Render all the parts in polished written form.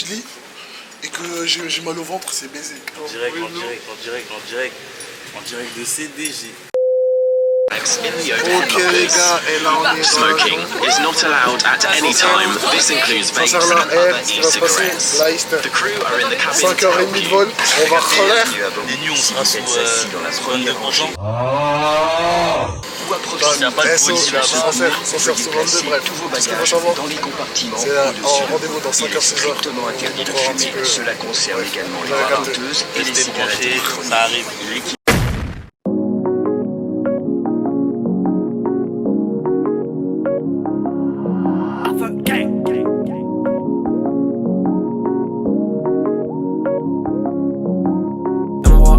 je lis et que j'ai mal au ventre, c'est baisé. En direct de CDG. Ok les gars, et là on est dans Smoking is not allowed at any time. This includes vapes and other e-cigarettes. The crew are in the cabin to help 5h30 de vol, on va relaire. Et nous on sera sous 22%. Il n'y a pas de police là-bas. Sans sert sous 22, bref. Tout ce qu'il faut savoir, c'est en rendez-vous dans 5h, 6h. Cela concerne également les vapoteuses et les cigarettes électroniques. Ça arrive.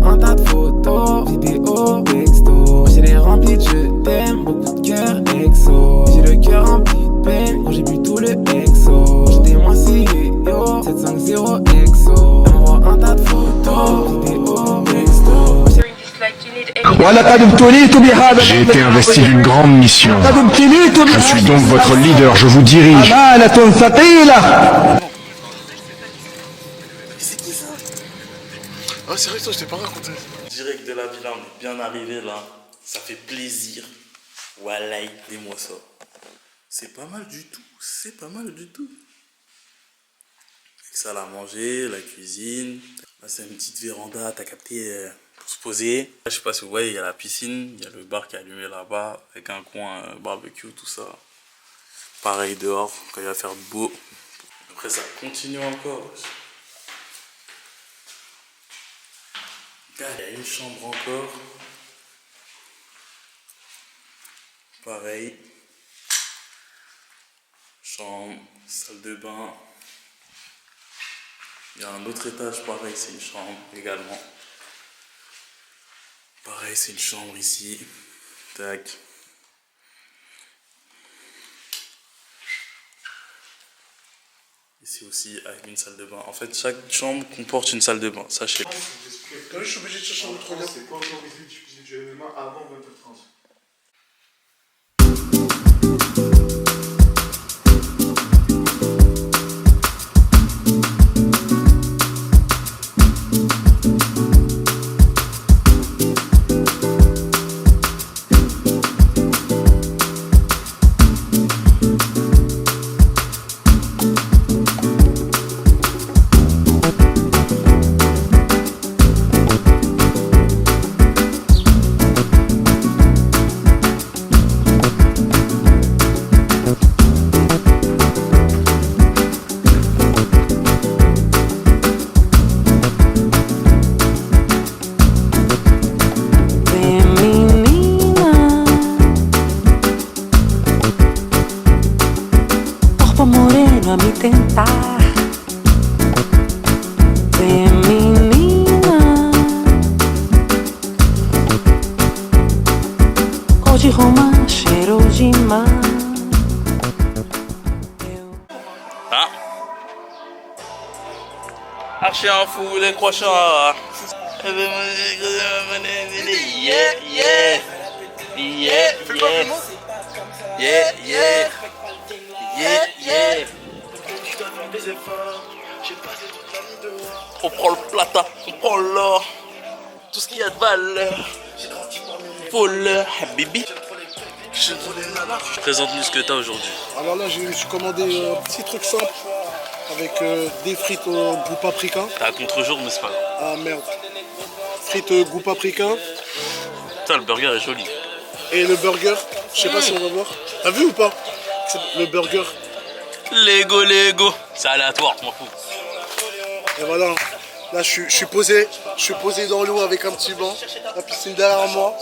Un tas de photos, vidéos, texto. J'ai les remplis de je t'aime, beaucoup de cœur exo. J'ai le cœur rempli de peine quand j'ai bu tout le exo. J'étais moi CEO, 750 exo. J'envoie un tas de photos, vidéos, texto. J'ai été investi d'une grande mission. Je suis donc votre leader, je vous dirige. Ah, c'est vrai que toi, je t'ai pas raconté. Direct de la villa, on est bien arrivé là. Ça fait plaisir. Voilà, dis-moi ça. C'est pas mal du tout. C'est pas mal du tout. Avec ça à manger, la cuisine. Là, c'est une petite véranda, t'as capté, pour se poser. Là, je sais pas si vous voyez, il y a la piscine, il y a le bar qui est allumé là-bas, avec un coin barbecue, tout ça. Pareil dehors, quand il va faire beau. Après, ça continue encore. Il y a une chambre encore. Pareil. Chambre, salle de bain. Il y a un autre étage, pareil, c'est une chambre également. Pareil, c'est une chambre ici. Tac. Ici aussi, avec une salle de bain. En fait, chaque chambre comporte une salle de bain, sachez. Je suis obligé de chercher un autre lien. C'est pas autorisé d'utiliser du MMA avant 20h30. A me tentar. Vem, menina, cor de romã, cheiro de mar. Ah. Archer un fou, les crochants. Yeah, yeah. Yeah, yeah. Yeah, yeah. Yeah. On prend le plata, on prend l'or, tout ce qui a de valeur. Voleur, baby. Présente-nous ce que t'as aujourd'hui. Alors là, j'ai commandé un petit truc simple avec des frites au goût paprika. T'as un contre-jour, mais c'est pas grave. Ah merde. Frites goût paprika. Putain, le burger est joli. Et le burger, je sais pas si on va voir. T'as vu ou pas? Le burger. Lego. C'est aléatoire, je m'en fous. Et voilà. Là, je suis posé dans l'eau avec un petit banc. La piscine derrière moi.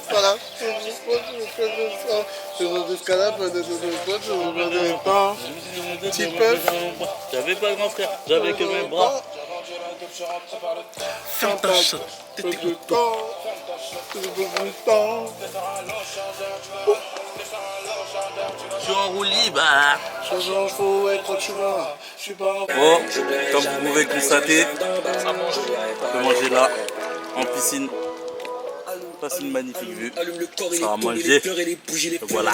Voilà. Petit peu. J'avais pas grand frère, j'avais que mes bras. Ferme ta chatte, t'étais content. Je suis en roue libre. Bon, comme vous pouvez constater, on peut manger là, en piscine. C'est une magnifique vue. Ça va manger. Voilà.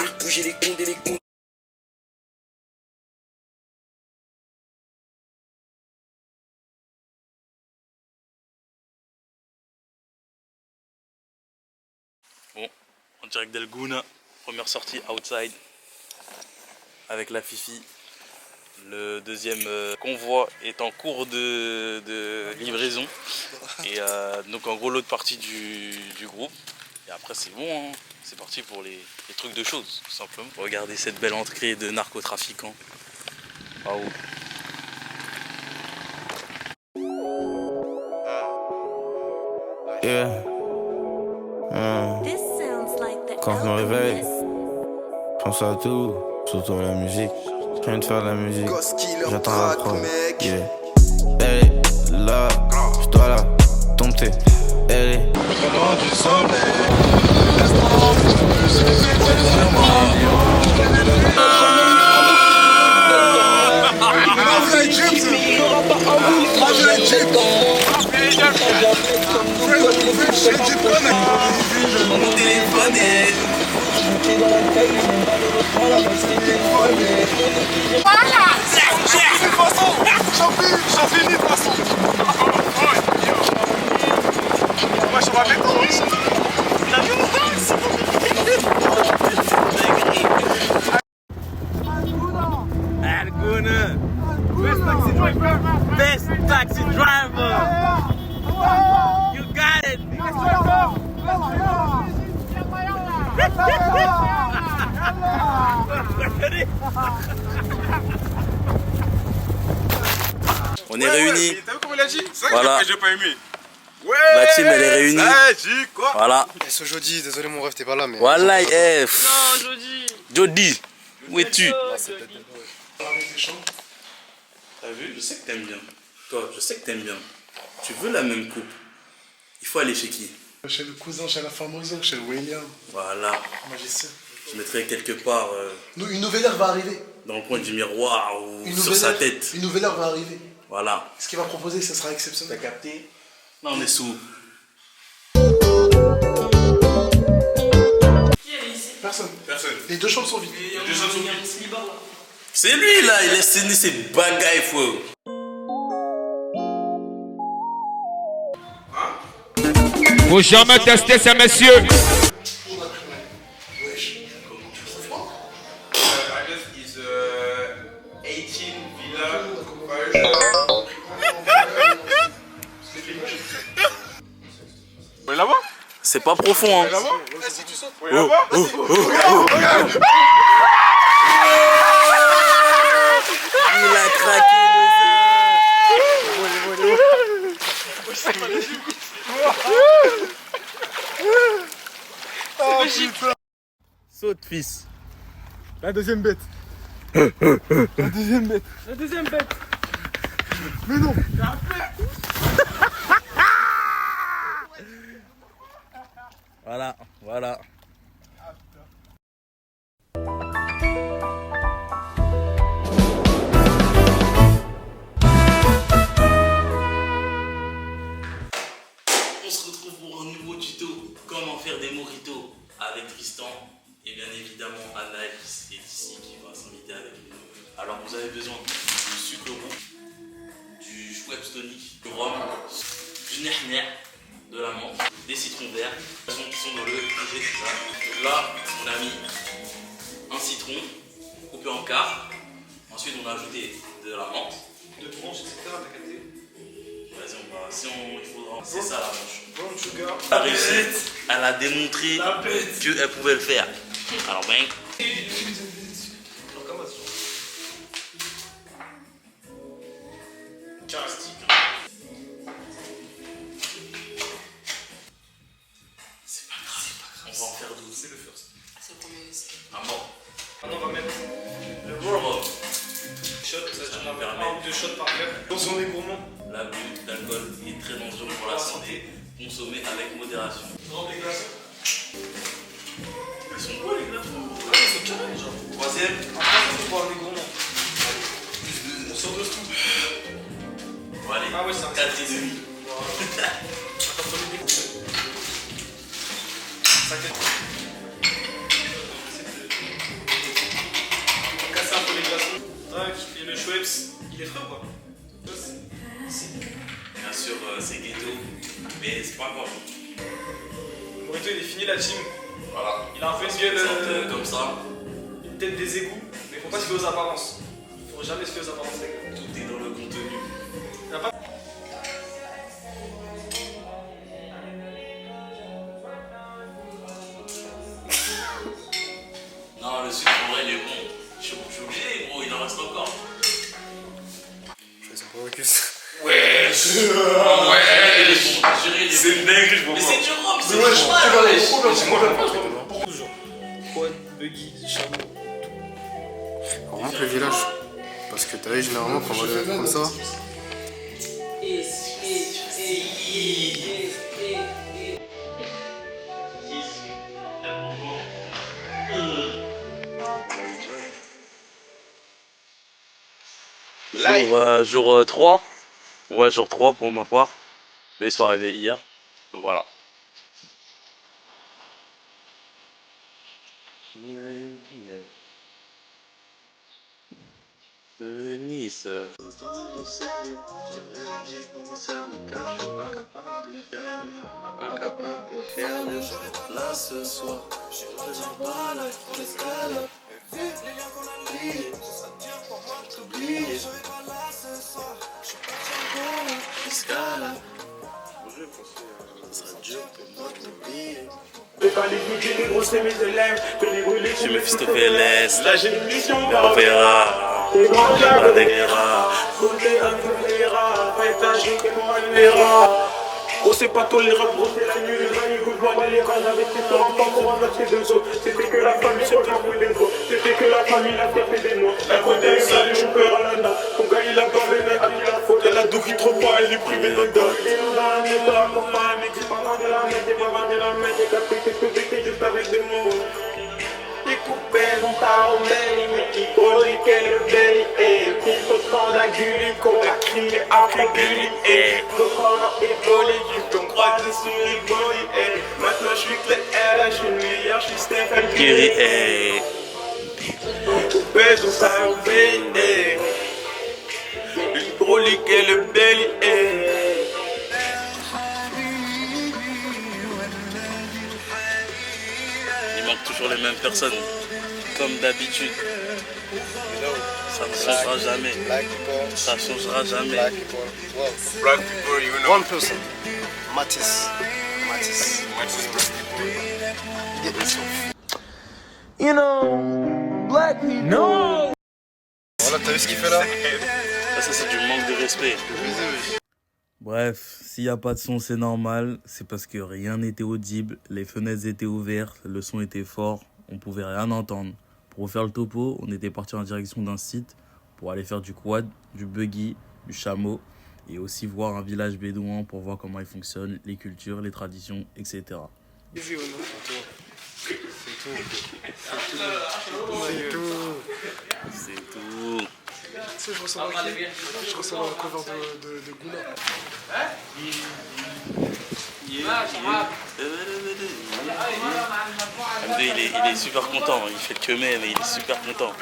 Bon, en direct d'Elguna, première sortie outside avec la Fifi. Le deuxième convoi est en cours de livraison. Et donc en gros l'autre partie du groupe. Et après c'est bon, hein. C'est parti pour les trucs de choses, tout simplement. Regardez cette belle entrée de narcotrafiquants. Waouh. Yeah. Quand je me réveille, je pense à tout, surtout à la musique. Je viens de faire de la musique, j'attends la prod. Yeah. Elle est là, je dois la dompter. Elle est loin du soleil. Alguna. Best taxi driver. You got it. On est réunis. T'as vu comment il a dit? C'est ça Voilà. que j'ai pas aimé. Ouais. La team elle est réunie. Quoi. Voilà. Et ce jeudi, désolé mon ref, t'es pas là, mais. Voilà, eh. Non, Jody. Jody, où es-tu? T'as vu? Je sais que t'aimes bien. Toi, je sais que t'aimes bien. Tu veux la même coupe. Il faut aller chez qui? Chez le cousin, chez la famoso, chez le William. Voilà. Magicien. Je mettrai quelque part Une nouvelle ère va arriver. dans le coin du miroir ou Une sur nouvelle sa ère- tête. Une nouvelle ère va arriver. Voilà. Ce qu'il va proposer, ça sera exceptionnel. T'as capté? Là, on est sous. Personne. Personne. Les deux chambres sont vides. C'est lui là, il laisse tenir ses bagailles, frérot. Faut jamais tester ça, messieurs. I guess it's 18 villa. Ouais, là-bas? C'est pas profond, hein. Là-bas? Si tu sautes. Ouais, là-bas? Il a craqué Saute, fils. La deuxième bête. La deuxième bête. Mais non. Voilà, voilà. On se retrouve pour un nouveau tuto comment faire des mojitos avec Tristan et bien évidemment Anaïs est ici qui va s'inviter avec nous. Alors vous avez besoin du sucre roux, du Schweppes tonic, du rhum, du ner, de la menthe, des citrons verts qui sont dans le budget. Donc là on a mis un citron coupé en quart. Ensuite on a ajouté de la menthe. De tranches, etc. T'as capté? Vas-y, on va. Il faudra. C'est ça la manche. Brown sugar. La réussite, elle a démontré qu'elle pouvait le faire. Alors, ben. Charistique. C'est pas grave. On va en faire 12. C'est le first. C'est le premier essai. Ah bon. Maintenant, on va mettre Le rhum. shot. Ça nous permet. 1 ou 2 shots par verre. Quand on est gourmand. L'abus d'alcool est très dangereux pour la santé. Consommé avec modération. Dans les glaçons. Ils sont beaux les glaçons. Ah, ils sont carrés, genre. Troisième. Après, c'est pour les gourmands. On sort de tout. Bon, allez. Ah ouais, c'est un 4 et demi. Attends, faut les découper. 5 et on casse un peu les glaçons. Tac, et le Schweppes, il est frais ou pas? Bien sûr, c'est ghetto, mais c'est pas grave. Le burrito, il est fini, la team. Voilà. Il a un peu une gueule comme ça. Une tête des égouts, mais faut pas se fier aux apparences. Faut jamais se fier aux apparences, les gars. Tout est dans le contenu. Y a pas... Non, le sucre, en vrai, il est bon. Je suis obligé, gros, il en reste encore. Je fais son focus. Ouais, ouais, c'est dingue, je vois. Mais c'est du rhum, c'est du mal. Quad, buggy, chameau. On rentre le village. Parce que t'as vu, généralement, quand on va le comme ça. Jour 3. Ouais, jour 3 pour ma part. Mais ils sont arrivés hier. Donc voilà. Nice. Là ce soir, je retiens pas la escalade. Les liens qu'on a liés, ça tient pour moi de t'oublier. Je serai pas là ce soir, je suis parti en escalade. Ça sera dur pour moi de t'oublier. Je suis Mephistopheles, là j'ai une mission, on verra. On verra. Oh c'est pas tolérable, gros c'est la nuit, les amis, good morning, les gars, avec tes parents, pas pour amasser deux os. C'était que la famille, c'est pas pour les doigts. C'était que la famille, la fierté des noirs. La côté est salée, je perds à l'anda. Ton gars il a pas le mec, il a faute, elle a douille trop pas, elle est privée d'un dog. Il nous dans la méthode, pour pas un mec, c'est pas mal de la mettre, c'est pas mal de la mettre, j'ai capté que c'était juste avec des mots. Les coupés ont arrondé, mais qui broliquait le belly, et puis autant d'agulés qu'on a crié après Gulli, et Cocorno et Bolly, juste on croise sur les Bolly, et maintenant je suis Clay, je suis le meilleur, je suis Stephen Curry, et coupés ont arrondé, ils broliquaient le belly, et il manque toujours les mêmes personnes, comme d'habitude. Ça ne changera jamais. Ça ne changera jamais. Black people, you know. One person. Matisse. you know, black people. No! Voilà, t'as vu ce qu'il fait là? Ça c'est du manque de respect. Bref, s'il n'y a pas de son, c'est normal. C'est parce que rien n'était audible. Les fenêtres étaient ouvertes, le son était fort. On pouvait rien entendre. Pour refaire le topo, on était parti en direction d'un site pour aller faire du quad, du buggy, du chameau et aussi voir un village bédouin pour voir comment il fonctionne, les cultures, les traditions, etc. C'est tout. Tu sais, je ressemble à qui? Je ressemble à un cover de Goula. Il est super content, il fait que mais il est super content.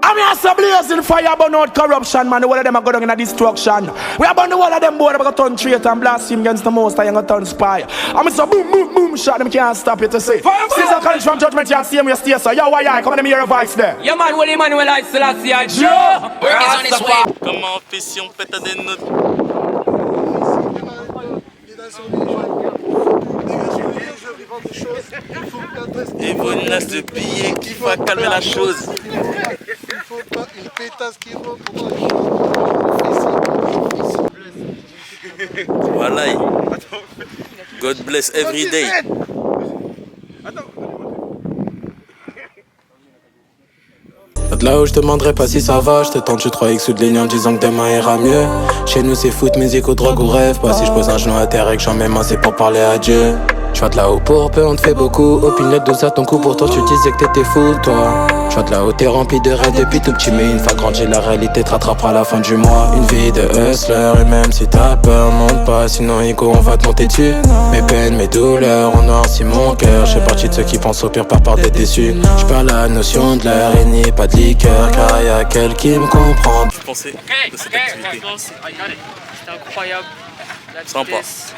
I'm here so blazing fire burn out corruption, man. The whole of them are going in a destruction. We are burn the whole of them boy, they go turn traitor and blaspheme against the most high and go turn spy. I'm so boom, boom, boom, shot them can't stop you to say. Caesar College from Judgment, you see him, you stay so. Yo, why come and hear a voice there? Yeah man, Willie Manuel I Selassie I Joe. Work is on its way. Comment on fait si on pète à des notes? Et bonus de billets qui va calmer la chose. Il faut pas une pétasse qui va pour Voilà. God bless every day. De là où je te demanderai pas si ça va, je te tente, je 3x sous de ligne en disant que demain ira mieux. Chez nous c'est foot, musique ou drogue ou rêve. Pas si je pose un genou à terre et que j'en mets main, c'est pour parler à Dieu. Je de là-haut pour peu, on te fait beaucoup. Opinette de ça ton coup, pourtant tu disais que t'étais fou toi. Je de là-haut, t'es rempli de rêves depuis tout petit. Mais une fois grandi, la réalité te rattrapera à la fin du mois. Une vie de hustler, et même si t'as peur, monte pas, sinon ego on va te monter dessus. Mes peines, mes douleurs, on noircit mon cœur. J'ai partie de ceux qui pensent au pire par peur d'être déçus. J'perds la notion de l'heure et n'y pas de liqueur, car y'a quelqu'un qui me comprend. Je pensais de cette activité. C'était incroyable. La Sympa. vitesse.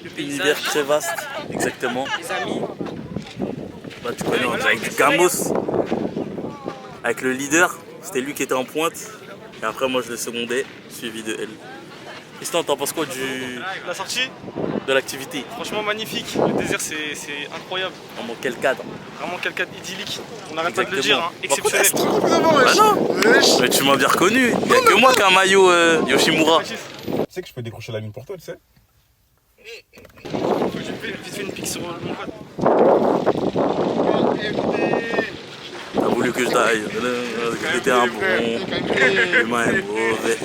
Le paysage. Univers très vaste, exactement. Les amis. Bah, tu connais, on est avec du Gamos. Avec le leader, c'était lui qui était en pointe. Et après, moi, je le secondais, suivi de elle. Tristan, t'en penses quoi La sortie, de l'activité? franchement magnifique. Le désert, c'est incroyable. Dans quel cadre? Vraiment quelqu'un idyllique. On n'arrête pas de le dire, hein. Exactement. Exceptionnel. Bah non. Mais tu m'as bien reconnu. Il n'y a que moi qui a un maillot Yoshimura. Tu sais que je peux décrocher la ligne pour toi, tu sais? Faut que je vite fait une pique sur mon pote. T'as voulu que je taille. J'étais un bon. L'humain est mauvais.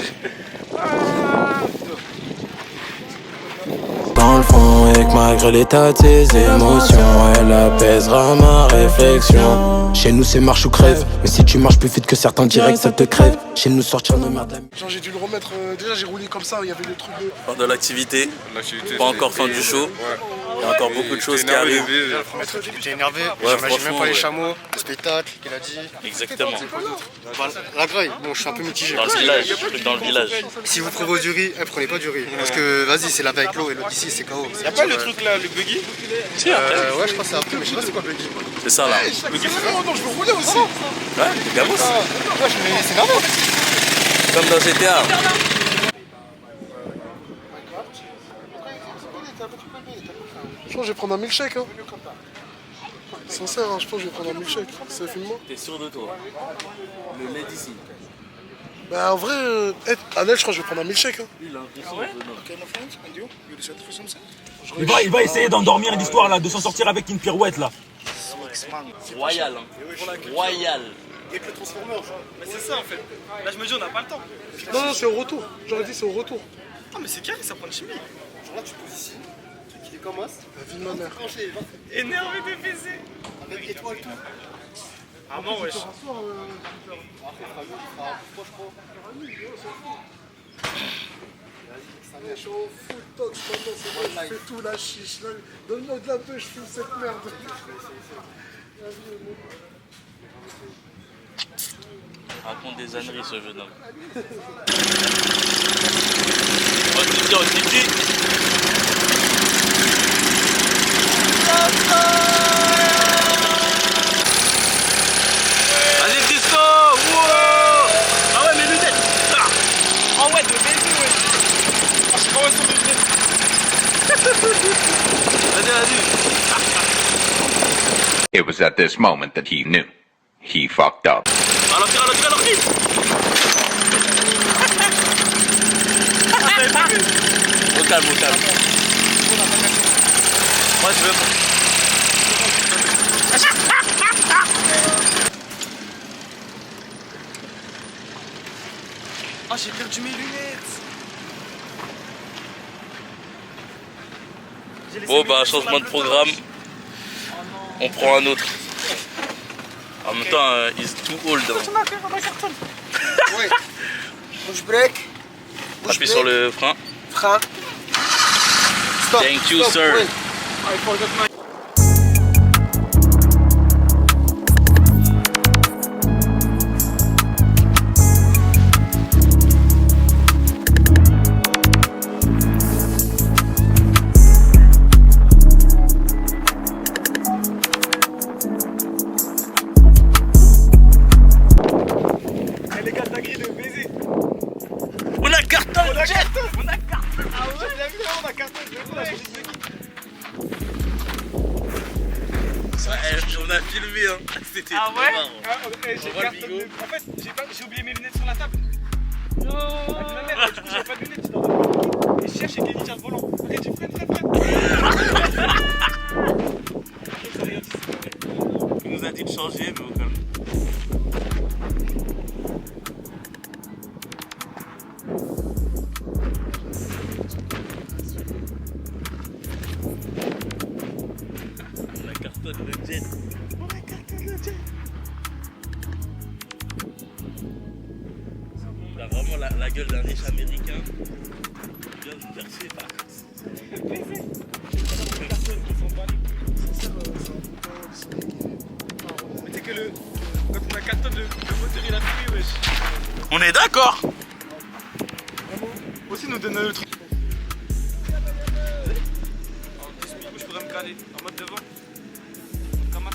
Dans le fond, et que malgré l'état de ses émotions, elle apaisera ma réflexion. Chez nous, c'est marche ou crève. Mais si tu marches plus vite que certains directs, ça te crève. Chez nous, sortir de merde. Genre j'ai dû le remettre, déjà j'ai roulé comme ça, il y avait le truc de... Fin de l'activité, pas encore fin du show. Il y a encore beaucoup de choses qui arrivent. J'étais énervé, Ouais, j'imagine même pas les ouais. chameaux, le spectacle qu'il a dit. Exactement. La graille, bon je suis un peu mitigé. Dans le village, truc dans le village. Si vous prenez du riz, prenez pas du riz. Parce que vas-y, c'est lavé avec l'eau et l'autre ici c'est KO. Y'a pas le truc là, le buggy? Si, après. Ouais, je crois que c'est après, mais je sais pas c'est quoi le buggy. C'est ça là. Mais non, je veux rouler aussi. Ouais, les Gamos. Ouais, c'est normal. Comme dans GTA. Je pense que je vais prendre un milkshake. Hein. Sincère, hein, je pense que je vais prendre un milkshake. C'est filme-moi. T'es sûr de toi? Le lait d'ici. Bah en vrai, Anel, je crois que je vais prendre un milkshake. Hein. Il a un consent, Il va essayer d'endormir l'histoire là, de s'en sortir avec une pirouette là. Royal. Hein. Royal. Et le transformer. Mais c'est ça en fait. Là je me dis on n'a pas le temps. Non, non, c'est au retour. J'aurais dit c'est au retour. Ah mais c'est carré, ça prend de chimie. Genre là tu poses ici. Le truc il est comme ça. La vie de ma mère. Énervé de baiser. Avec étoile tout. Ah non wesh. Je suis en full tox maintenant, c'est bon, je fais tout la chiche. Donne-moi de la peu, je fume cette merde. Raconte des âneries ce jeune homme. On se dit. Vas-y, disco! Wow! Ah ouais, mes lunettes! Ah ouais, de baiser, ouais! Ah, je sais pas où elles sont mes lunettes! Vas-y. It was at this moment that he knew. He fucked up. Ralentis. Au calme. Moi je veux. Ah, j'ai perdu mes lunettes! Bon bah changement de programme. On prend un autre. En même temps, he's too old. Ouais. Push break. Appuie sur le frein. Frein. Stop. Thank you, Stop. sir. Wait. I forgot my... Les gars, t'as grillé le baiser! On a carton. On a carton! Ah ouais, bien vu, on a carton! On a filmé, hein. C'était Ah trop ouais? marrant. J'ai On voit le carton bigot. En fait, j'ai oublié mes lunettes sur la table. Non! Avec ma mère, du coup, j'avais pas de lunettes, j'étais dans le volant. Et je cherche et Kenny tient le volant. Après, tu freines. Il nous a dit de changer, mais au calme. On a cartonne le jet. Il a vraiment la gueule d'un riche américain. Bien percé par. Mais tu sais que quand on a 4 tonnes de moteur, il a fui, wesh. On est d'accord? nous donner le truc. En 10 minutes, je pourrais me caler. En mode devant. Comme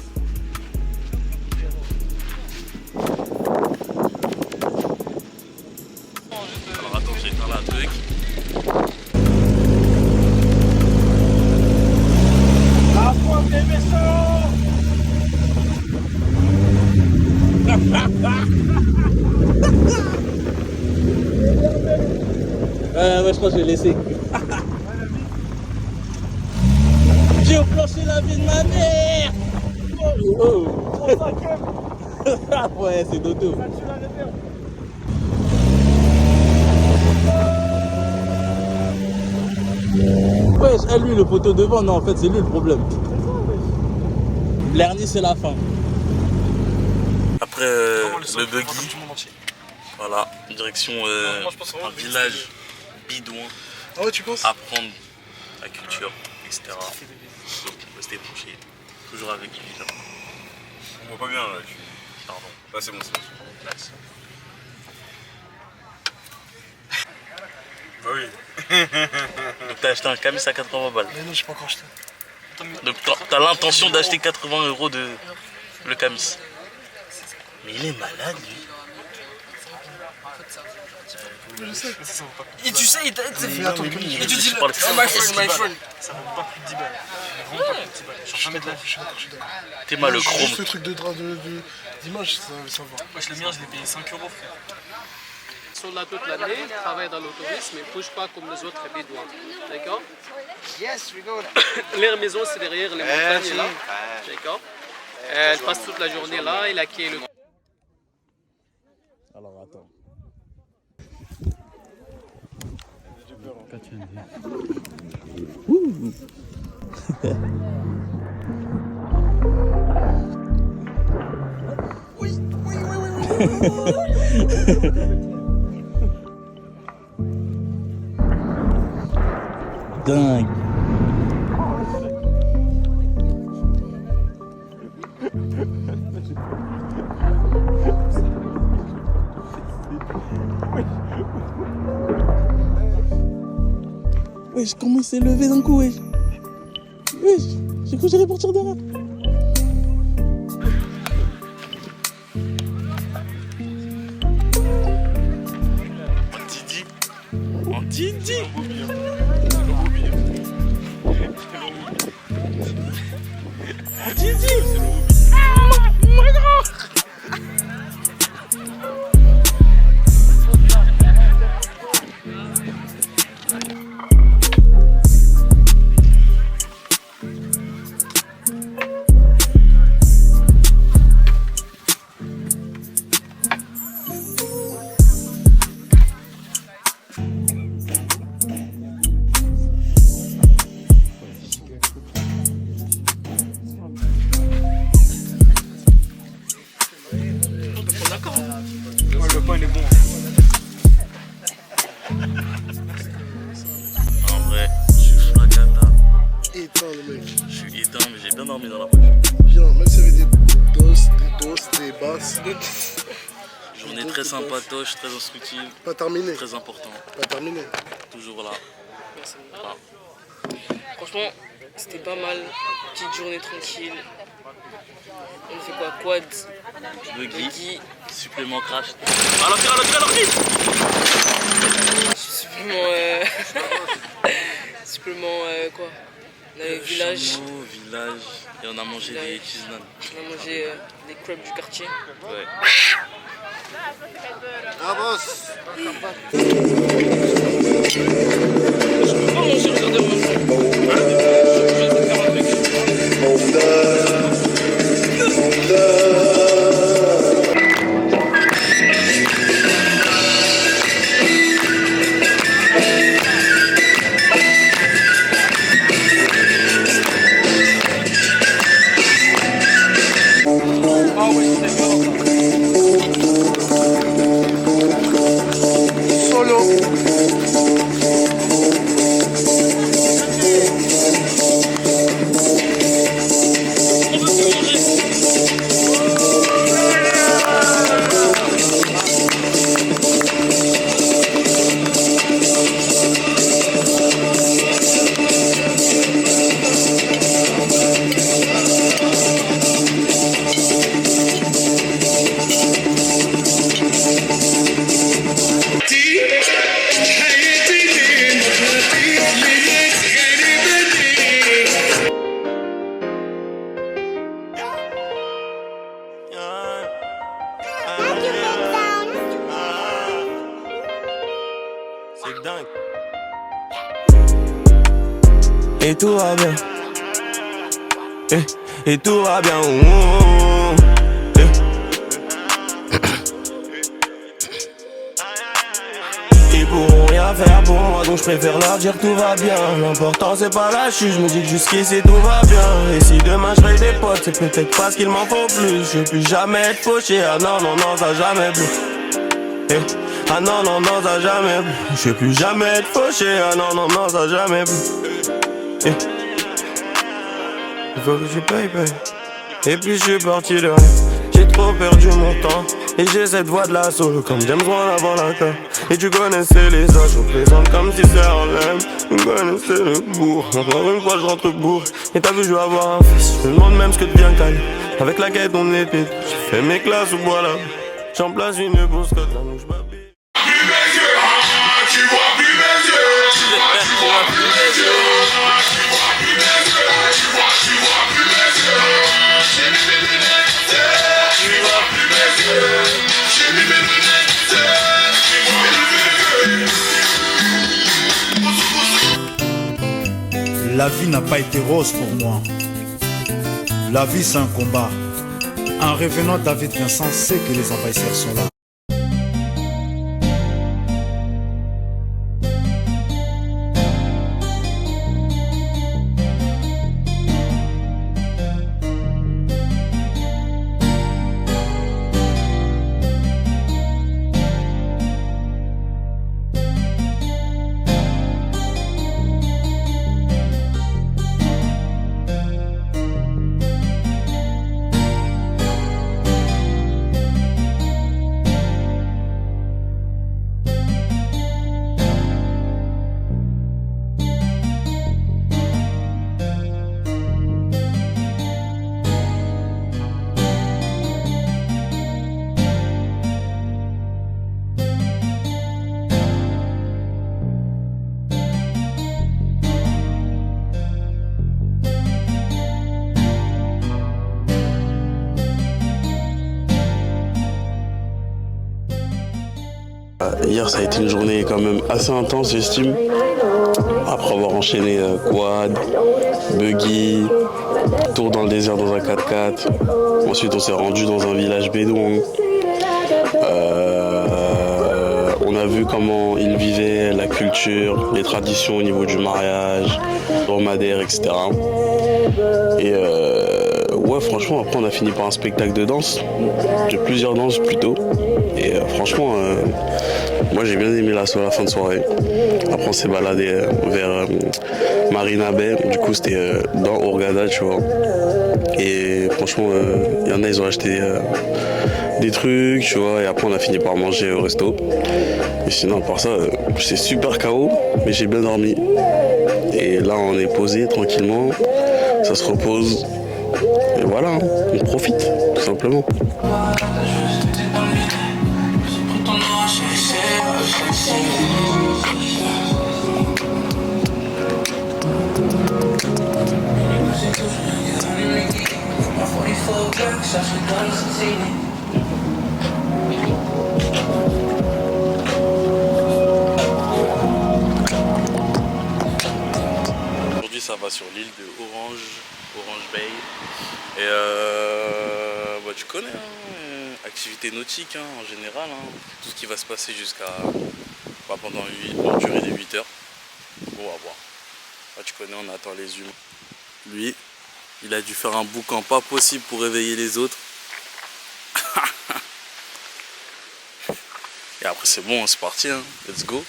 Alors attends, j'ai éteint la truc. La pointe des méchants. Ouais, je crois que je vais laisser. J'ai enclenché la vie de ma mère. Oh. Ouais, c'est dodo. Ouais, lui, le poteau devant, non, en fait, c'est lui le problème. L'hernie, c'est la fin. Après le buggy, voilà, direction un village bidouin. Ah ouais, tu penses? Apprendre la culture, etc. Donc, rester branché, toujours avec lui. Genre. On voit pas bien là. Pardon. Là c'est bon, c'est bon. Merci. Bah oui. Donc t'as acheté un Camis à 80 balles. Mais non, j'ai pas encore acheté. Donc t'as l'intention d'acheter 80 € de le Camis. Mais il est malade lui. Je sais. Et tu sais, il t'a fait Mais attends, et je tu dis suis pas le oh, my friend. Ça vaut pas plus de 10 balles. Vraiment pas plus de 10 balles. Je suis d'accord, je suis d'accord. T'es mal le chrome. Juste le truc d'image, ça va. Wesh, le mien, je l'ai payé 5 €, frère. Ils sont là toute l'année, ils travaillent dans l'autobus, mais ils ne bougent pas comme les autres bédouins. D'accord? Leur maison, c'est derrière les montagnes là. D'accord? Elle passe toute la journée là, il accueille le. Alors attends. Dingue. Wesh, comment il s'est levé d'un coup, wesh. Wesh, j'ai cru que j'allais partir de là. En Didi. Le pain, il est bon. En vrai, je suis flacata. Éteint le mec. Je suis éteint, mais j'ai bien dormi dans la poche. Bien, même s'il y avait des doses, des basses. Journée très sympatoche, très instructive. Pas terminé. Très important. Pas terminé. Toujours là. Voilà. Franchement, c'était pas mal. Petite journée tranquille. On fait quoi? Quad, Buggy, supplément crash. Alors, supplément quoi? On a le village. Chameau, village. Et on a mangé des cheese naan. On a mangé des crêpes du quartier. Ouais. Ah boss. Je peux pas manger le jardin de et tout va bien. Et tout va bien. Ils pourront rien faire pour moi, donc je préfère leur dire tout va bien. L'important c'est pas la chute, je me dis que jusqu'ici tout va bien. Et si demain je fais des potes, c'est peut-être parce qu'il m'en faut plus. Je veux plus jamais être fauché, ah non, non, non, ça jamais plus. Ah non, non, non, ça jamais plus. Je veux plus jamais être fauché, ah non, non, non, ça jamais plus. Il faut que je paye. Et puis je suis parti de rien. J'ai trop perdu mon temps. Et j'ai cette voix de l'assaut comme James Bond avant la carte. Et tu connaissais les âges, je présente comme si c'est Harlem. Tu connaissais le bourg, encore une fois je rentre bourg. Et t'as vu je vais avoir un fils, je me demande même ce que devient Cali. Avec la quête on est pite, j'ai fait mes classes au bois là. J'en place une grosse cote, la mouche babille. Plus mes yeux, tu vois plus mes yeux. Tu vois plus mes yeux. Tu vois plus mes yeux. Tu vois plus mes yeux. J'ai mis mes lunettes, tu vois plus mes yeux. J'ai mis mes lunettes, tu vois plus mes yeux. La vie n'a pas été rose pour moi. La vie c'est un combat. En revenant, David Vincent sait que les envahisseurs sont là. Hier ça a été une journée quand même assez intense j'estime. Après avoir enchaîné quad, buggy, tour dans le désert dans un 4x4. Ensuite on s'est rendu dans un village bédouin. On a vu comment ils vivaient la culture, les traditions au niveau du mariage, dromadaire, etc. Et ouais franchement après on a fini par un spectacle de danse, de plusieurs danses plutôt. Et franchement moi j'ai bien aimé la fin de soirée. Après on s'est baladé vers Marina Bay, du coup c'était dans Hurghada tu vois. Et franchement il y en a ils ont acheté des trucs tu vois et après on a fini par manger au resto. Et sinon à part ça c'est super KO mais j'ai bien dormi. Et là on est posé tranquillement, ça se repose. Et voilà, hein, on profite tout simplement. Aujourd'hui ça va sur l'île de Orange Bay. Et bah, tu connais, hein, activité nautique hein, en général, hein, tout ce qui va se passer jusqu'à pendant une durée de 8 heures. Bon, on va voir. Là, tu connais, on attend les humains. Lui, il a dû faire un boucan pas possible pour réveiller les autres. Et après c'est bon, c'est parti, hein. Let's go.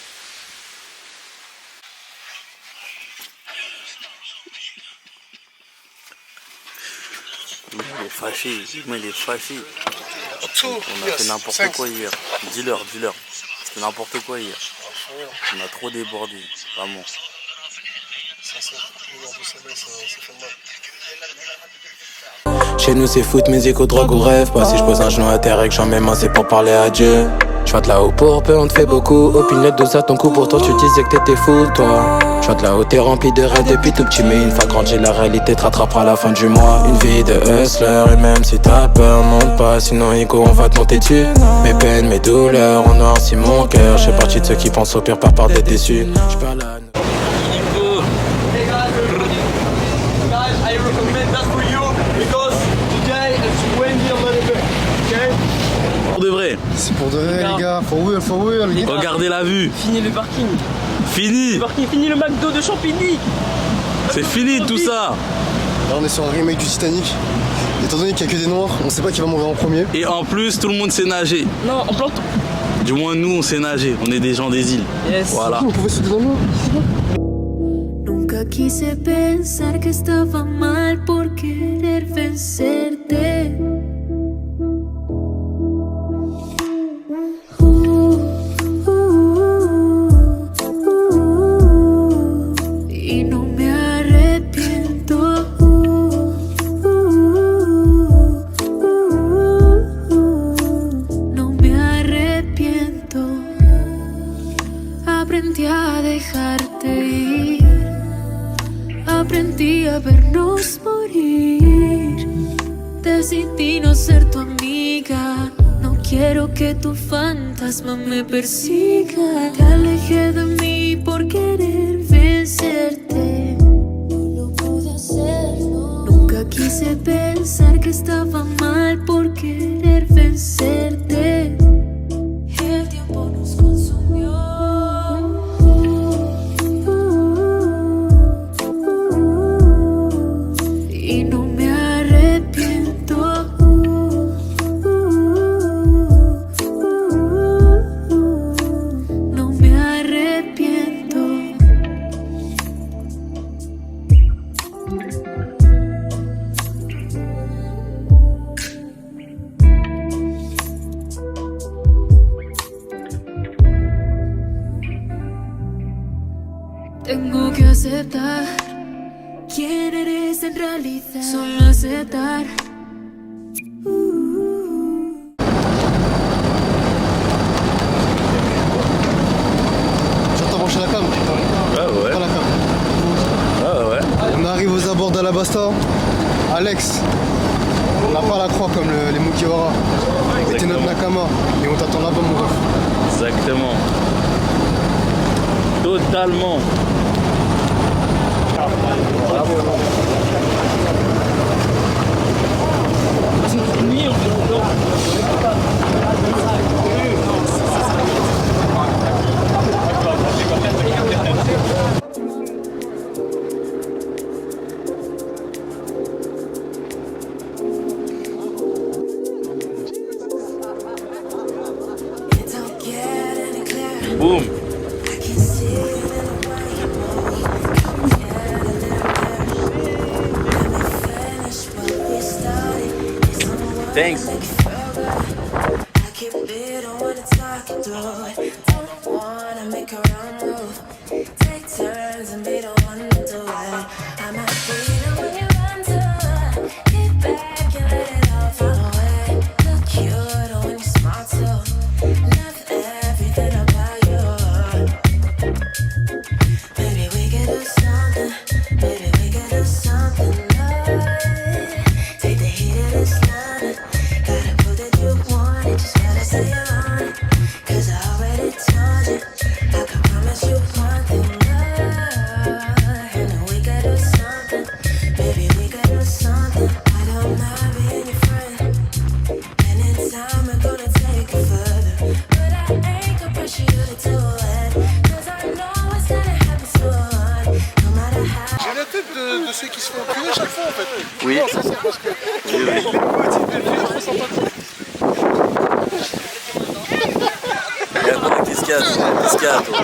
Il est fâché, il est fâché. On a fait n'importe quoi hier. Dis-leur. C'était n'importe quoi hier. On a trop débordé, vraiment. Chez nous c'est foot, musique ou drogue ou rêve. Pas si je pose un genou à terre et que j'en mets main c'est pour parler à Dieu. J'vois de là-haut pour peu, on te fait beaucoup. Opinette de ça ton coup, pourtant tu disais que t'étais fou toi. J'vois de là-haut t'es rempli de rêves depuis tout petit. Mais une fois grandi la réalité te rattrapera à la fin du mois. Une vie de hustler et même si t'as peur, monte pas. Sinon ego on va te monter dessus. Mes peines, mes douleurs, on noircit mon cœur. J'fais partie de ceux qui pensent au pire par peur d'être déçus. J'parle à... pour de vrai, les gars. For real. Regardez la vue. Fini le parking. Fini. Le parking, fini le McDo de Champigny. C'est fini tout ça. Là, on est sur un remake du Titanic. Étant donné qu'il n'y a que des noirs, on sait pas qui va mourir en premier. Et en plus, tout le monde sait nager. Non, on plante. Du moins, nous, on sait nager. On est des gens des îles. Yes. Voilà. On pouvait sauter dans l'eau. Nunca quise pensar que estaba mal por querer vencerte. Y no me arrepiento. No me arrepiento. Aprendí a dejarte ir. Aprendí a vernos morir. Decidí no ser tu amiga. No quiero que tu fantasma me persiga. Te alejé de mí por querer vencerte. No lo pude hacer, no. Nunca quise pensar que estaba mal por querer vencerte. El tiempo nos consumió. Y no me arrepiento. No me arrepiento. Tengo que aceptar quién eres en realidad. Solo aceptar. J'entends brancher la cam. Ouais. Pas la cam. Ouais. On arrive aux abords d'Alabasta. Alex, on n'a pas la croix comme les Mugiwara. C'était notre Nakama. Et on t'attend là-bas, mon ref. Exactement. Totalement. Boom. Thanks. J'ai la tête de ceux qui se font enculer chaque fois en fait. Oui. Non, ça c'est parce que Oui. Regarde toi, qu'est-ce qu'il y a toi?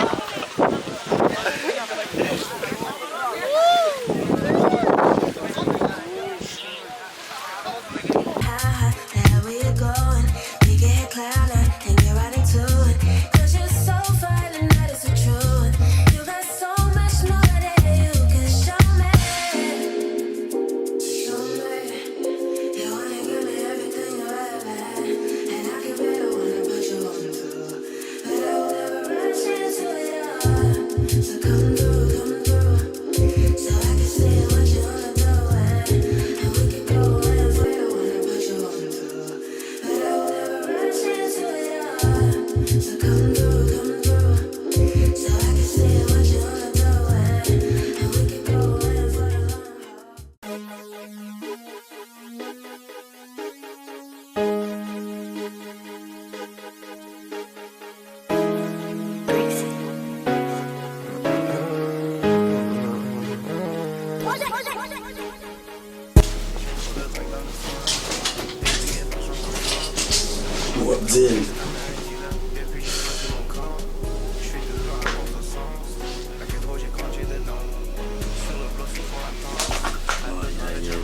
Abdel.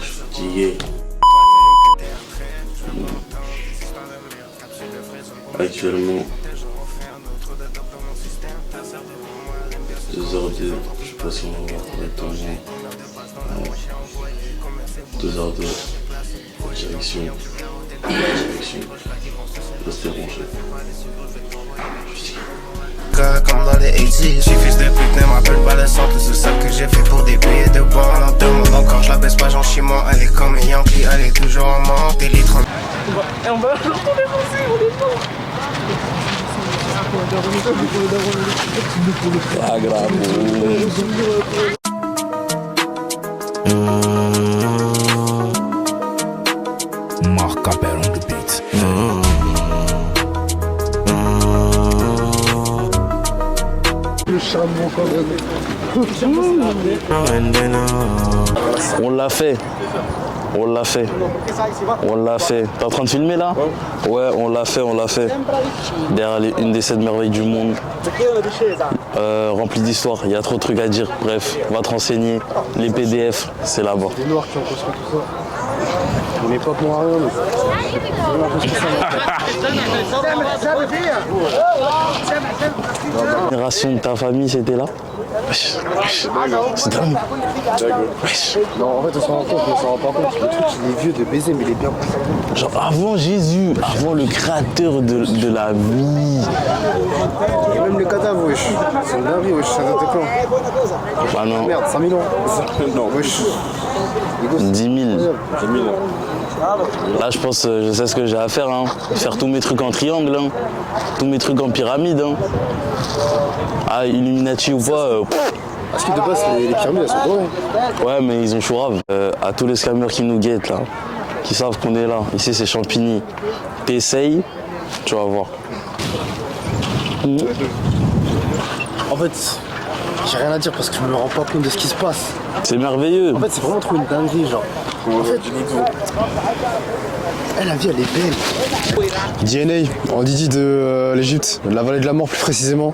Fatigué. Actuellement 2h02, je sais pas si on va voir correctement. 2h02, direction. Restez rangé. Comme dans les 80s, j'ai fils de pute, ne m'appelle pas le centre, c'est ça que j'ai fait pour des billets de bord. On en demande encore, je la baisse pas gentiment, elle est comme un Yankee, elle est toujours en manque, des litres. On va retourner danser, on est bon. Ah, grave. Marc Capel on the beat. Le charbon quand même. On l'a fait. On l'a fait. On l'a fait. T'es en train de filmer là? Ouais, on l'a fait, on l'a fait. Derrière une des 7 merveilles du monde. Rempli d'histoire, il y a trop de trucs à dire. Bref, va te renseigner. Les PDF, c'est là-bas. Les Noirs qui ont construit tout ça. On n'est pas pour rien, La génération de ta famille, c'était là? C'est dingue. Non, en fait, on s'en rend compte, mais on s'en rend pas compte. Le truc, il est vieux de baiser, mais il est bien plus. Genre avant Jésus, avant le créateur de la vie. Et même le cadavre, wesh. C'est une dinguerie, wesh. Ça date de quand? Ah non. Merde, 5000 ans. Non, wesh. 10 000. Là, je pense, je sais ce que j'ai à faire. Hein. Faire tous mes trucs en triangle. Hein. Tous mes trucs en pyramide. Hein. Ah, Illuminati ou pas. Parce que de base, les pyramides, elles sont dorées. Ouais, mais ils ont chourave. À tous les scammers qui nous guettent, là. Qui savent qu'on est là. Ici, c'est Champigny. T'essayes, tu vas voir. En fait, j'ai rien à dire parce que je me rends pas compte de ce qui se passe. C'est merveilleux. En fait, c'est vraiment trop une dinguerie, genre. En fait, la vie, elle est belle. DNA, en Didi de l'Égypte, de la vallée de la mort plus précisément,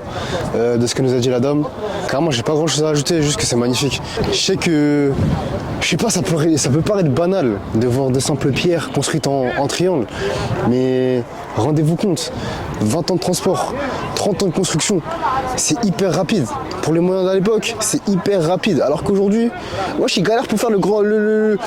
de ce que nous a dit la dame. Carrément, j'ai pas grand chose à ajouter, juste que c'est magnifique. Je sais que, je sais pas, ça peut paraître banal de voir de simples pierres construites en triangle, mais rendez-vous compte, 20 ans de transport, 30 ans de construction, c'est hyper rapide. Pour les moyens de l'époque, c'est hyper rapide. Alors qu'aujourd'hui, moi je suis galère pour faire le grand. Le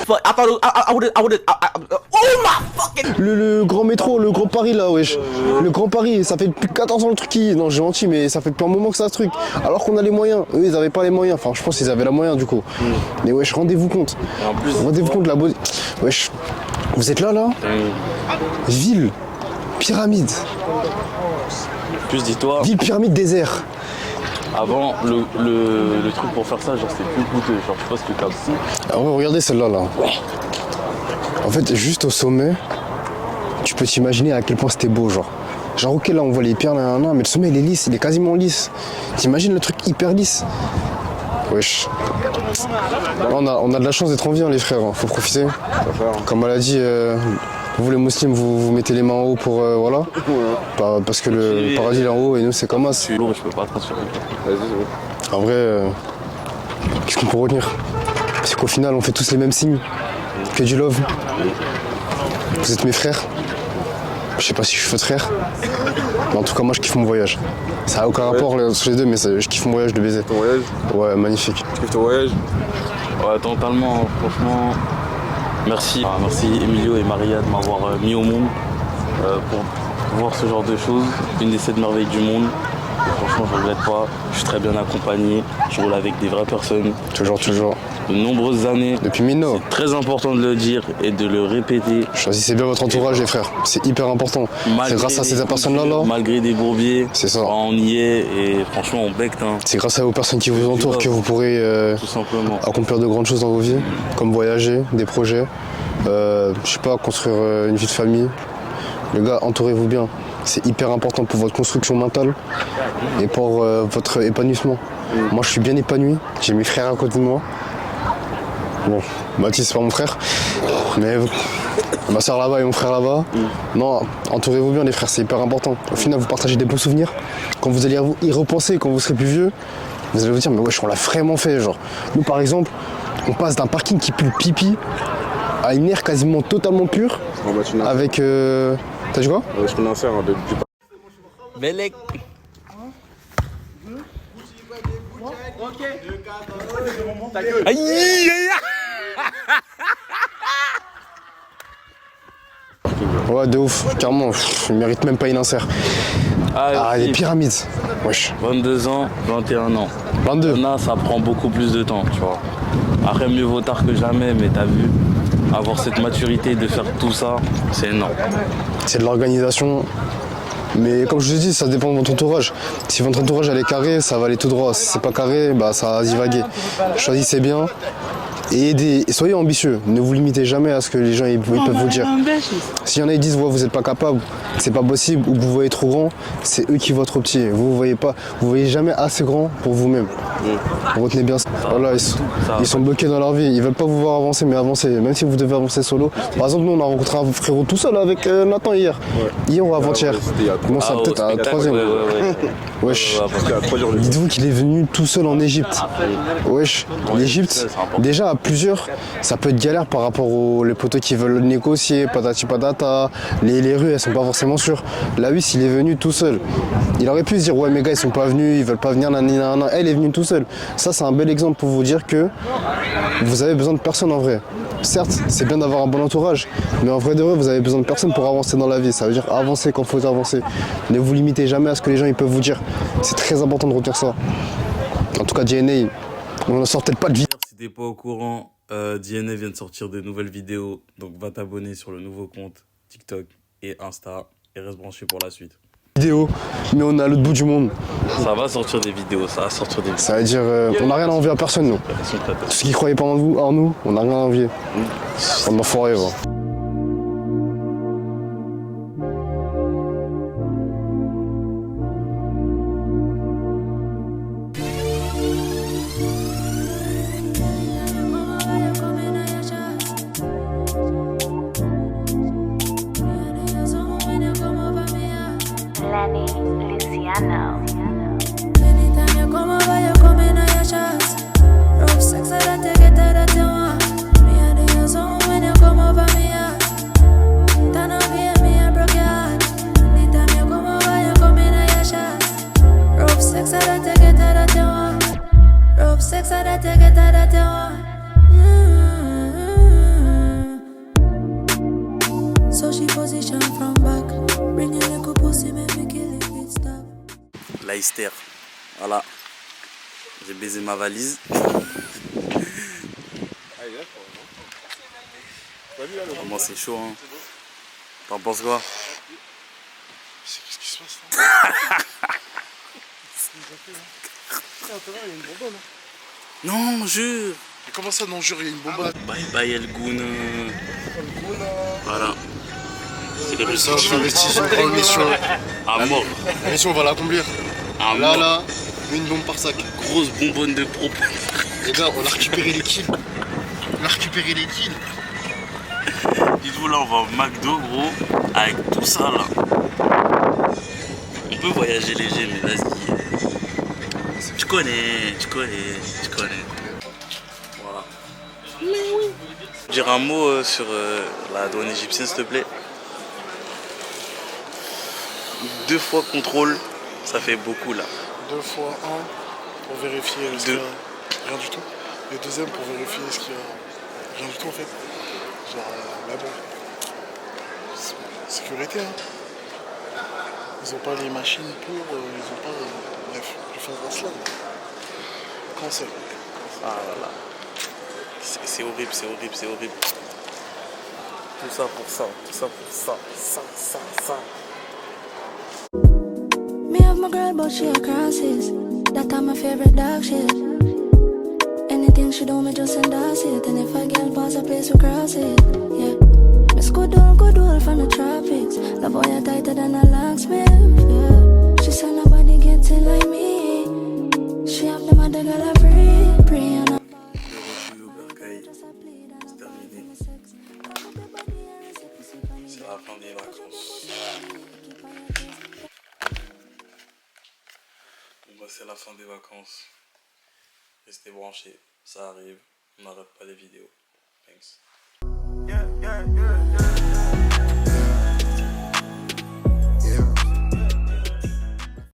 grand métro, le Grand Paris là, wesh. Le Grand Paris, ça fait plus de 14 ans le truc qui. Non, j'ai menti, mais ça fait depuis un moment que ça ce truc. Alors qu'on a les moyens. Eux, ils avaient pas les moyens. Enfin, je pense qu'ils avaient les moyens du coup. Mais wesh, rendez-vous compte. Rendez-vous compte de la beauté. Wesh, vous êtes là, là? Ville, pyramide. Plus dis-toi. Ville, pyramide, désert. Avant, le truc pour faire ça, genre c'était plus coûteux. Genre, je sais pas ce que t'as aussi. Ah ouais, regardez celle-là, là. Ouais. En fait, juste au sommet, tu peux t'imaginer à quel point c'était beau, genre. Genre, ok, là, on voit les pierres, mais le sommet, il est lisse, il est quasiment lisse. T'imagines le truc hyper lisse? Wesh. Là, on a de la chance d'être en vie, hein, les frères, hein. Faut profiter. Comme elle a dit, vous les musulmans, vous mettez les mains en haut pour, voilà. Parce que le paradis est en haut et nous, c'est comme ça. Je suis lourd, je peux pas transférer. En vrai, qu'est-ce qu'on peut retenir? C'est qu'au final, on fait tous les mêmes signes. Que du love. Vous êtes mes frères. Je sais pas si je suis votre frère. Mais en tout cas, moi, je kiffe mon voyage. Ça n'a aucun rapport entre les deux, mais je kiffe mon voyage de baiser. Ton voyage? Ouais, magnifique. Tu kiffes ton voyage? Ouais, totalement, franchement. Merci. Merci Emilio et Maria de m'avoir mis au monde pour voir ce genre de choses. Une des 7 merveilles du monde. Et franchement, je regrette pas. Je suis très bien accompagné. Je roule avec des vraies personnes. Toujours. De nombreuses années. Depuis Mino. C'est très important de le dire et de le répéter. Choisissez bien votre entourage, les frères. C'est hyper important. C'est grâce à ces personnes-là. Malgré des bourbiers. C'est ça. On y est et franchement, on becte. Hein. C'est grâce à vos personnes qui vous entourent que vous pourrez tout simplement accomplir de grandes choses dans vos vies. Comme voyager, des projets. Je sais pas, construire une vie de famille. Les gars, entourez-vous bien. C'est hyper important pour votre construction mentale et pour votre épanouissement. Moi, je suis bien épanoui. J'ai mes frères à côté de moi. Bon, Mathis, c'est pas mon frère. Mais Ma soeur là-bas et mon frère là-bas. Non, entourez-vous bien les frères, c'est hyper important. Au final, vous partagez des beaux souvenirs. Quand vous allez y repenser, quand vous serez plus vieux, vous allez vous dire, mais wesh, on l'a vraiment fait. Genre, nous par exemple, on passe d'un parking qui pue le pipi à une aire quasiment totalement pure. Avec. T'as dit quoi? Je connais un frère de Belek. Aïe, aïe, Ouais, de ouf, carrément, il mérite même pas une insert. Les pyramides, wesh. 22 ans, 21 ans. 22. Là, ça prend beaucoup plus de temps, tu vois. Après, mieux vaut tard que jamais, mais t'as vu, avoir cette maturité de faire tout ça, c'est énorme. C'est de l'organisation. Mais comme je vous ai dit, ça dépend de votre entourage. Si votre entourage elle est carré, ça va aller tout droit. Si c'est pas carré, bah ça va divaguer. Choisissez bien et aidez. Et soyez ambitieux. Ne vous limitez jamais à ce que les gens ils peuvent vous dire. S'il y en a qui disent ouais, vous n'êtes pas capable, c'est pas possible, ou que vous voyez trop grand, c'est eux qui voient trop petit. Vous voyez pas, vous voyez jamais assez grand pour vous-même. Retenez bien ça. Voilà, ils sont bloqués dans leur vie. Ils veulent pas vous voir avancer, mais avancer. Même si vous devez avancer solo. Par exemple, nous on a rencontré un frérot tout seul avec Nathan hier. Hier ou avant-hier. Comment ça, peut-être à la troisième. Wesh. Dites-vous qu'il est venu tout seul en Égypte. Wesh. L'Égypte, déjà à plusieurs, ça peut être galère par rapport aux les poteaux qui veulent négocier, patati patata. Les rues, elles sont pas forcément sûres. Là, lui, s'il est venu tout seul, il aurait pu se dire ouais, mes gars, ils sont pas venus, ils veulent pas venir, nanana. Elle est venue tout seul. Ça, c'est un bel exemple pour vous dire que vous avez besoin de personne en vrai. Certes, c'est bien d'avoir un bon entourage, mais en vrai de vrai, vous avez besoin de personne pour avancer dans la vie. Ça veut dire avancer quand il faut avancer. Ne vous limitez jamais à ce que les gens ils peuvent vous dire. C'est très important de retenir ça. En tout cas, DNA, on ne sort peut-être pas de vidéo. Si t'es pas au courant, DNA vient de sortir des nouvelles vidéos, donc va t'abonner sur le nouveau compte TikTok et Insta et reste branché pour la suite. Mais on est à l'autre bout du monde. Ça va sortir des vidéos, ça va sortir des vidéos. Ça veut dire, on n'a rien à envier à personne, nous. Ceux qui croyaient pas en nous, on n'a rien à envier. On en forêt, va. Anytime you come over, you come in on your shots. Rough sex, I don't take it that you want. Me and the young song when you come over me, yeah. Turn up here, me I broke your heart. Anytime you come over, you come in on your shots. Rough sex, I don't take it that you want. Rough sex, I don't take it that you want. So she position from back, bring a little pussy, make me kill it, it stop. Leicester, voilà. J'ai baisé ma valise. Comment c'est chaud, hein. T'en penses quoi? Qu'est-ce qui se passe là? Non, jure. Mais comment ça, non, jure, il y a une bombe? Bye bye El Gouna. Voilà. C'est les Ça, je m'investis sur une grande mission. À mort. La mission va l'accomplir. Là, une bombe par sac. Grosse bonbonne de propre. Les gars, on a récupéré les kills. Dites-vous, là, on va au McDo, gros, avec tout ça, là. On peut voyager léger, mais vas-y. Tu connais. Voilà. Dire un mot sur la douane égyptienne, s'il te plaît. 2 fois contrôle, ça fait beaucoup, là. 2 fois 1 pour vérifier ce qu'il y a rien du tout. Et deuxième pour vérifier ce qu'il y a rien du tout en fait. Genre, mais bon, sécurité hein. Ils ont pas les machines pour, ils ont pas, bref, je fais un cela. Cancer. Ah là là. C'est horrible. Tout ça pour ça. Me have my girl, but she a crosses. That time my favorite dog shit. Anything she do, me just endorse it. And if a girl pass a place, we cross it. Yeah. Miss good old from the tropics. The boy are tighter than a locksmith. Yeah. She said nobody gets it like me. She have the mother girl a free and la fin des vacances. Bon bah c'est la fin des vacances. Restez branchés, ça arrive. On n'arrête pas les vidéos. Thanks. Yeah, yeah, yeah, yeah.